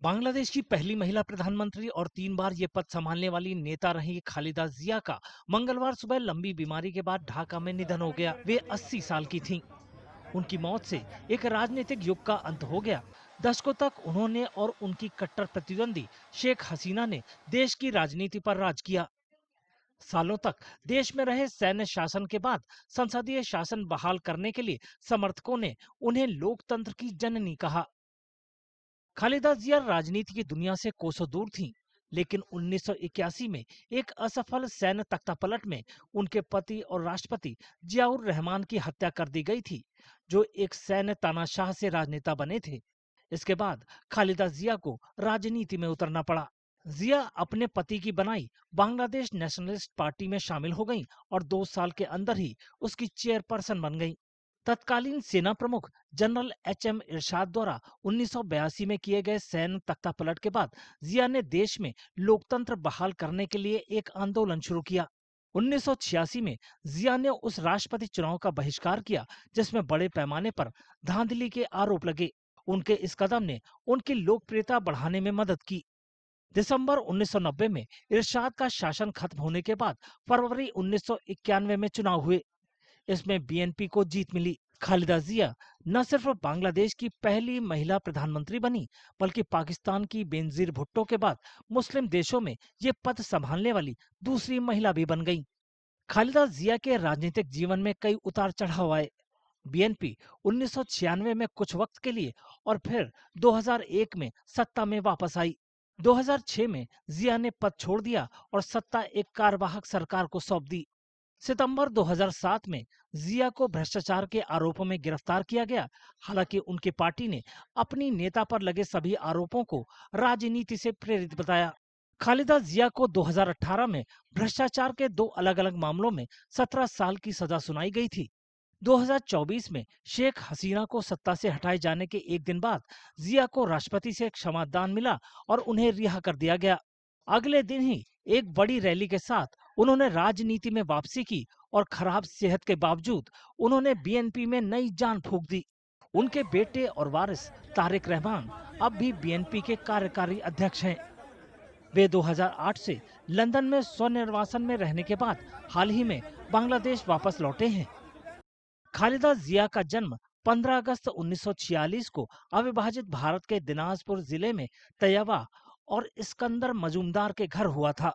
बांग्लादेश की पहली महिला प्रधानमंत्री और 3 बार ये पद संभालने वाली नेता रही खालिदा जिया का मंगलवार सुबह लंबी बीमारी के बाद ढाका में निधन हो गया। वे 80 साल की थीं। उनकी मौत से एक राजनीतिक युग का अंत हो गया। दशकों तक उन्होंने और उनकी कट्टर प्रतिद्वंदी शेख हसीना ने देश की राजनीति पर राज किया। सालों तक देश में रहे सैन्य शासन के बाद संसदीय शासन बहाल करने के लिए समर्थकों ने उन्हें लोकतंत्र की जननी कहा। खालिदा जिया राजनीति की दुनिया से कोसों दूर थीं, लेकिन 1981 में एक असफल सैन्य तख्तापलट में उनके पति और राष्ट्रपति जियाउर रहमान की हत्या कर दी गई थी, जो एक सैन्य तानाशाह से राजनेता बने थे। इसके बाद खालिदा जिया को राजनीति में उतरना पड़ा। जिया अपने पति की बनाई बांग्लादेश नेशनलिस्ट पार्टी में शामिल हो गईं और 2 साल के अंदर ही उसकी चेयरपर्सन बन गईं। तत्कालीन सेना प्रमुख जनरल एच.एम. इरशाद द्वारा 1982 में किए गए सैन्य तख्तापलट के बाद जिया ने देश में लोकतंत्र बहाल करने के लिए एक आंदोलन शुरू किया। 1986 में जिया ने उस राष्ट्रपति चुनाव का बहिष्कार किया जिसमें बड़े पैमाने पर धांधली के आरोप लगे। उनके इस कदम ने उनकी लोकप्रियता बढ़ाने में मदद की। दिसंबर 1990 में इरशाद का शासन खत्म होने के बाद फरवरी 1991 में चुनाव हुए। इसमें बीएनपी को जीत मिली। खालिदा जिया न सिर्फ बांग्लादेश की पहली महिला प्रधानमंत्री बनी, बल्कि पाकिस्तान की बेनजीर भुट्टो के बाद मुस्लिम देशों में ये पद संभालने वाली दूसरी महिला भी बन गईं। खालिदा जिया के राजनीतिक जीवन में कई उतार चढ़ाव आए। बीएनपी 1996 में कुछ वक्त के लिए और फिर 2001 में सत्ता में वापस आई। 2006 में जिया ने पद छोड़ दिया और सत्ता एक कार्यवाहक सरकार को सौंप दी। सितंबर 2007 में जिया को भ्रष्टाचार के आरोपों में गिरफ्तार किया गया। हालांकि उनकी पार्टी ने अपनी नेता पर लगे सभी आरोपों को राजनीति से प्रेरित बताया। खालिदा जिया को 2018 में भ्रष्टाचार के 2 अलग-अलग मामलों में 17 साल की सजा सुनाई गई थी। 2024 में शेख हसीना को सत्ता से हटाए जाने के एक दिन बाद जिया को राष्ट्रपति से क्षमादान मिला और उन्हें रिहा कर दिया गया। अगले दिन ही एक बड़ी रैली के साथ उन्होंने राजनीति में वापसी की और खराब सेहत के बावजूद उन्होंने बीएनपी में नई जान फूंक दी। उनके बेटे और वारिस तारिक रहमान अब भी बीएनपी के कार्यकारी अध्यक्ष हैं। वे 2008 से लंदन में स्वनिर्वासन में रहने के बाद हाल ही में बांग्लादेश वापस लौटे हैं। खालिदा जिया का जन्म 15 अगस्त 1946 को अविभाजित भारत के दिनाजपुर जिले में तैयबा और इस्कंदर मजूमदार के घर हुआ था।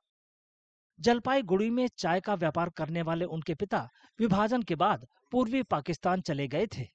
जलपाईगुड़ी में चाय का व्यापार करने वाले उनके पिता विभाजन के बाद पूर्वी पाकिस्तान चले गए थे।